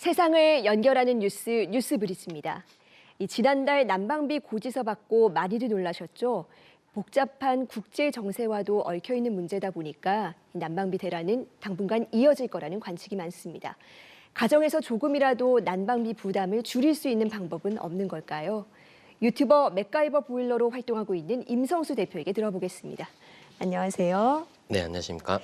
세상을 연결하는 뉴스, 뉴스브리지입니다. 지난달 난방비 고지서 받고 많이들 놀라셨죠? 복잡한 국제 정세와도 얽혀 있는 문제다 보니까 난방비 대란은 당분간 이어질 거라는 관측이 많습니다. 가정에서 조금이라도 난방비 부담을 줄일 수 있는 방법은 없는 걸까요? 유튜버 맥가이버 보일러로 활동하고 있는 임성수 대표에게 들어보겠습니다. 안녕하세요. 네, 안녕하십니까?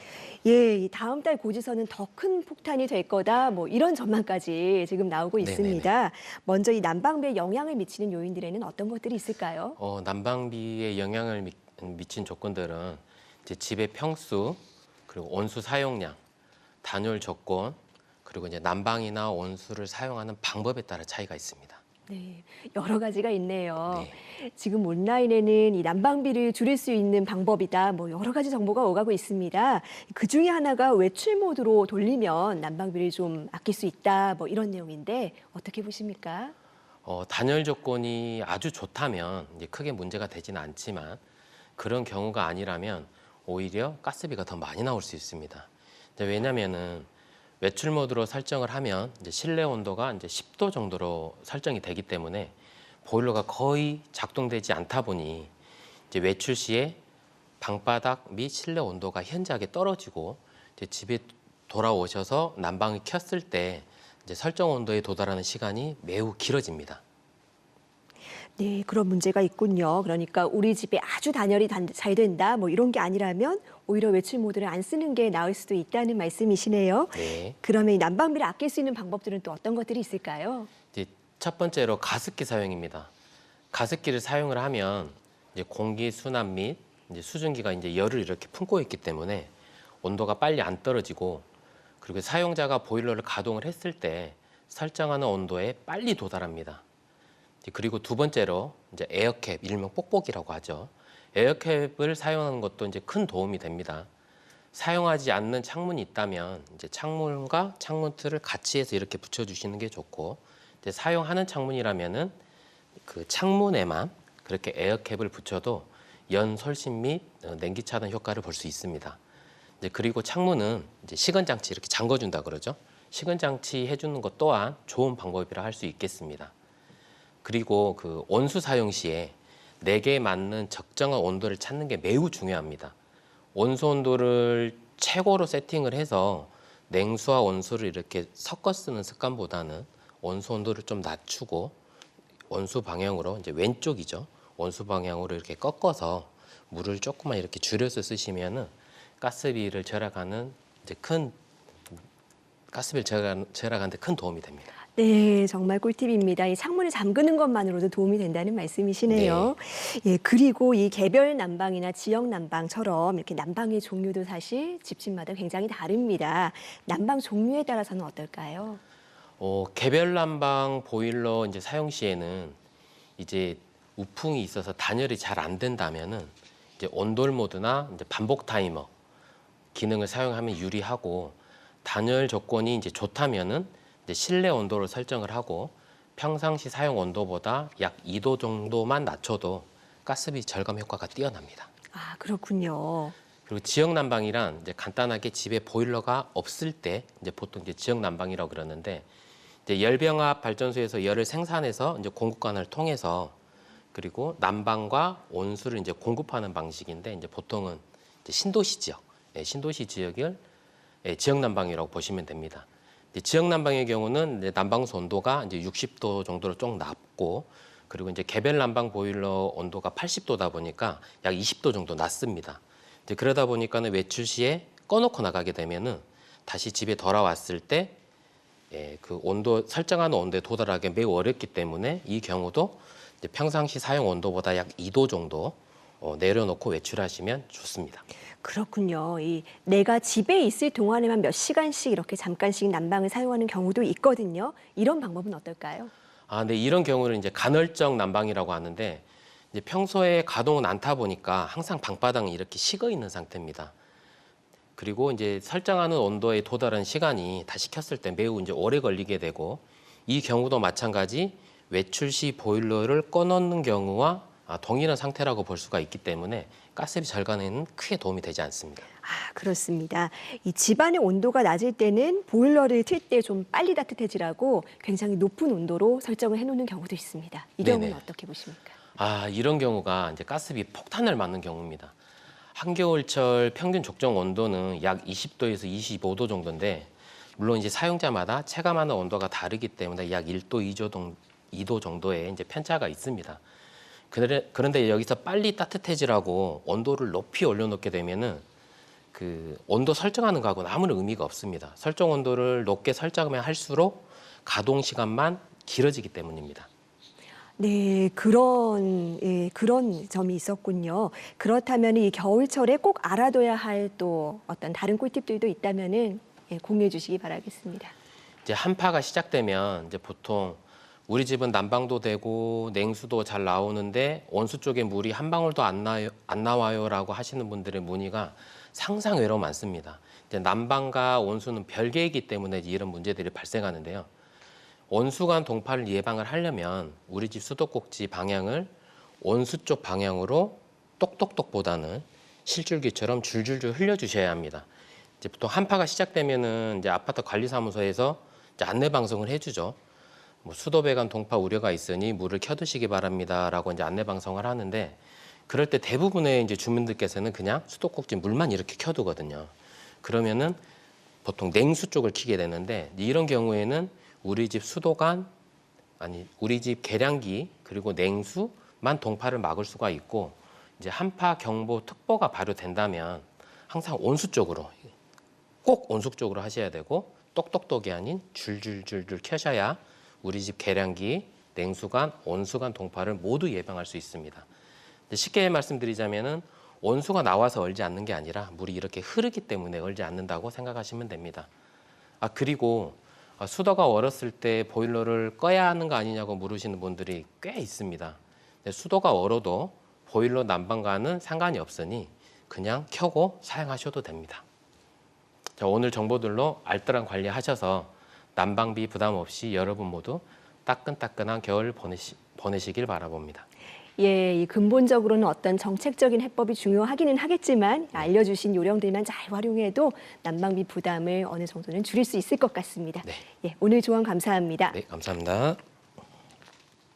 예, 이 다음 달 고지서는 더 큰 폭탄이 될 거다, 이런 전망까지 지금 나오고 있습니다. 네네네. 먼저 이 난방비에 영향을 미치는 요인들에는 어떤 것들이 있을까요? 난방비에 영향을 미친 조건들은 이제 집의 평수, 그리고 온수 사용량, 단열 조건, 그리고 이제 난방이나 온수를 사용하는 방법에 따라 차이가 있습니다. 네, 여러 가지가 있네요. 네. 지금 온라인에는 이 난방비를 줄일 수 있는 방법이다, 여러 가지 정보가 오가고 있습니다. 그 중에 하나가 외출 모드로 돌리면 난방비를 좀 아낄 수 있다, 이런 내용인데 어떻게 보십니까? 단열 조건이 아주 좋다면 이제 크게 문제가 되지는 않지만 그런 경우가 아니라면 오히려 가스비가 더 많이 나올 수 있습니다. 왜냐면은 외출 모드로 설정을 하면 이제 실내 온도가 이제 10도 정도로 설정이 되기 때문에 보일러가 거의 작동되지 않다 보니 이제 외출 시에 방바닥 및 실내 온도가 현저하게 떨어지고 이제 집에 돌아오셔서 난방을 켰을 때 이제 설정 온도에 도달하는 시간이 매우 길어집니다. 네, 그런 문제가 있군요. 그러니까 우리 집에 아주 단열이 잘 된다, 이런 게 아니라면 오히려 외출 모드를 안 쓰는 게 나을 수도 있다는 말씀이시네요. 네. 그러면 이 난방비를 아낄 수 있는 방법들은 또 어떤 것들이 있을까요? 이제 첫 번째로 가습기 사용입니다. 가습기를 사용을 하면 이제 공기 순환 및 이제 수증기가 이제 열을 이렇게 품고 있기 때문에 온도가 빨리 안 떨어지고, 그리고 사용자가 보일러를 가동을 했을 때 설정하는 온도에 빨리 도달합니다. 그리고 두 번째로 이제 에어캡, 일명 뽁뽁이라고 하죠. 에어캡을 사용하는 것도 이제 큰 도움이 됩니다. 사용하지 않는 창문이 있다면 이제 창문과 창문틀을 같이 해서 이렇게 붙여주시는 게 좋고, 이제 사용하는 창문이라면은 그 창문에만 그렇게 에어캡을 붙여도 연솔심 및 냉기 차단 효과를 볼 수 있습니다. 이제 그리고 창문은 이제 식은장치 이렇게 잠궈준다 그러죠. 식은장치 해주는 것 또한 좋은 방법이라 할 수 있겠습니다. 그리고 그 온수 사용 시에 내게 맞는 적정한 온도를 찾는 게 매우 중요합니다. 온수 온도를 최고로 세팅을 해서 냉수와 온수를 이렇게 섞어 쓰는 습관보다는 온수 온도를 좀 낮추고 온수 방향으로, 이제 왼쪽이죠. 온수 방향으로 이렇게 꺾어서 물을 조금만 이렇게 줄여서 쓰시면은 가스비를 절약하는 이제 가스비를 절약하는 데 큰 도움이 됩니다. 네, 정말 꿀팁입니다. 이 창문을 잠그는 것만으로도 도움이 된다는 말씀이시네요. 네. 예, 그리고 이 개별 난방이나 지역 난방처럼 이렇게 난방의 종류도 사실 집집마다 굉장히 다릅니다. 난방 종류에 따라서는 어떨까요? 개별 난방 보일러 이제 사용 시에는 이제 우풍이 있어서 단열이 잘 안 된다면은 이제 온돌 모드나 이제 반복 타이머 기능을 사용하면 유리하고, 단열 조건이 이제 좋다면은 이제 실내 온도를 설정을 하고 평상시 사용 온도보다 약 2도 정도만 낮춰도 가스비 절감 효과가 뛰어납니다. 아, 그렇군요. 그리고 지역 난방이란 이제 간단하게 집에 보일러가 없을 때 이제 보통 이제 지역 난방이라고 그러는데, 이제 열병합 발전소에서 열을 생산해서 이제 공급관을 통해서 그리고 난방과 온수를 이제 공급하는 방식인데, 이제 보통은 이제 신도시 지역, 신도시 지역을 지역 난방이라고 보시면 됩니다. 지역 난방의 경우는 이제 난방소 온도가 이제 60도 정도로 좀 낮고, 그리고 이제 개별 난방 보일러 온도가 80도다 보니까 약 20도 정도 낮습니다. 이제 그러다 보니까는 외출 시에 꺼놓고 나가게 되면은 다시 집에 돌아왔을 때 그 온도 설정하는 온도에 도달하기 매우 어렵기 때문에 이 경우도 이제 평상시 사용 온도보다 약 2도 정도 내려놓고 외출하시면 좋습니다. 그렇군요. 내가 집에 있을 동안에만 몇 시간씩 이렇게 잠깐씩 난방을 사용하는 경우도 있거든요. 이런 방법은 어떨까요? 네, 이런 경우는 이제 간헐적 난방이라고 하는데, 이제 평소에 가동은 않다 보니까 항상 방바닥은 이렇게 식어 있는 상태입니다. 그리고 이제 설정하는 온도에 도달한 시간이 다시 켰을 때 매우 이제 오래 걸리게 되고, 이 경우도 마찬가지 외출 시 보일러를 꺼놓는 경우와 동일한 상태라고 볼 수가 있기 때문에 가스비 절감에는 크게 도움이 되지 않습니다. 아, 그렇습니다. 이 집안의 온도가 낮을 때는 보일러를 틀 때 좀 빨리 따뜻해지라고 굉장히 높은 온도로 설정을 해놓는 경우도 있습니다. 이 경우는 네네. 어떻게 보십니까? 이런 경우가 이제 가스비 폭탄을 맞는 경우입니다. 한겨울철 평균 적정 온도는 약 20도에서 25도 정도인데, 물론 이제 사용자마다 체감하는 온도가 다르기 때문에 약 1도, 2도 정도의 이제 편차가 있습니다. 그런데 여기서 빨리 따뜻해지라고 온도를 높이 올려놓게 되면은 그 온도 설정하는 거하고는 아무런 의미가 없습니다. 설정 온도를 높게 설정하면 할수록 가동 시간만 길어지기 때문입니다. 네, 그런 점이 있었군요. 그렇다면 이 겨울철에 꼭 알아둬야 할 또 어떤 다른 꿀팁들도 있다면은 공유해 주시기 바라겠습니다. 이제 한파가 시작되면 이제 보통 우리 집은 난방도 되고 냉수도 잘 나오는데 온수 쪽에 물이 한 방울도 안 나와요라고 하시는 분들의 문의가 상상외로 많습니다. 이제 난방과 온수는 별개이기 때문에 이런 문제들이 발생하는데요. 온수관 동파를 예방을 하려면 우리 집 수도꼭지 방향을 온수 쪽 방향으로 똑똑똑보다는 실줄기처럼 줄줄줄 흘려주셔야 합니다. 이제 보통 한파가 시작되면은 이제 아파트 관리사무소에서 이제 안내 방송을 해주죠. 뭐 수도 배관 동파 우려가 있으니 물을 켜두시기 바랍니다라고 이제 안내 방송을 하는데, 그럴 때 대부분의 이제 주민들께서는 그냥 수도꼭지 물만 이렇게 켜두거든요. 그러면은 보통 냉수 쪽을 켜게 되는데, 이런 경우에는 우리 집 수도관, 우리 집 계량기 그리고 냉수만 동파를 막을 수가 있고, 이제 한파 경보 특보가 발효된다면 항상 온수 쪽으로, 꼭 온수 쪽으로 하셔야 되고, 똑똑똑이 아닌 줄줄줄줄 켜셔야 우리 집 계량기, 냉수관, 온수관 동파를 모두 예방할 수 있습니다. 쉽게 말씀드리자면은 온수가 나와서 얼지 않는 게 아니라 물이 이렇게 흐르기 때문에 얼지 않는다고 생각하시면 됩니다. 그리고 수도가 얼었을 때 보일러를 꺼야 하는 거 아니냐고 물으시는 분들이 꽤 있습니다. 수도가 얼어도 보일러 난방과는 상관이 없으니 그냥 켜고 사용하셔도 됩니다. 자, 오늘 정보들로 알뜰한 관리하셔서 난방비 부담 없이 여러분 모두 따끈따끈한 겨울 보내시길 바라봅니다. 예, 이 근본적으로는 어떤 정책적인 해법이 중요하기는 하겠지만 알려주신 요령들만 잘 활용해도 난방비 부담을 어느 정도는 줄일 수 있을 것 같습니다. 네. 예, 오늘 조언 감사합니다. 네, 감사합니다.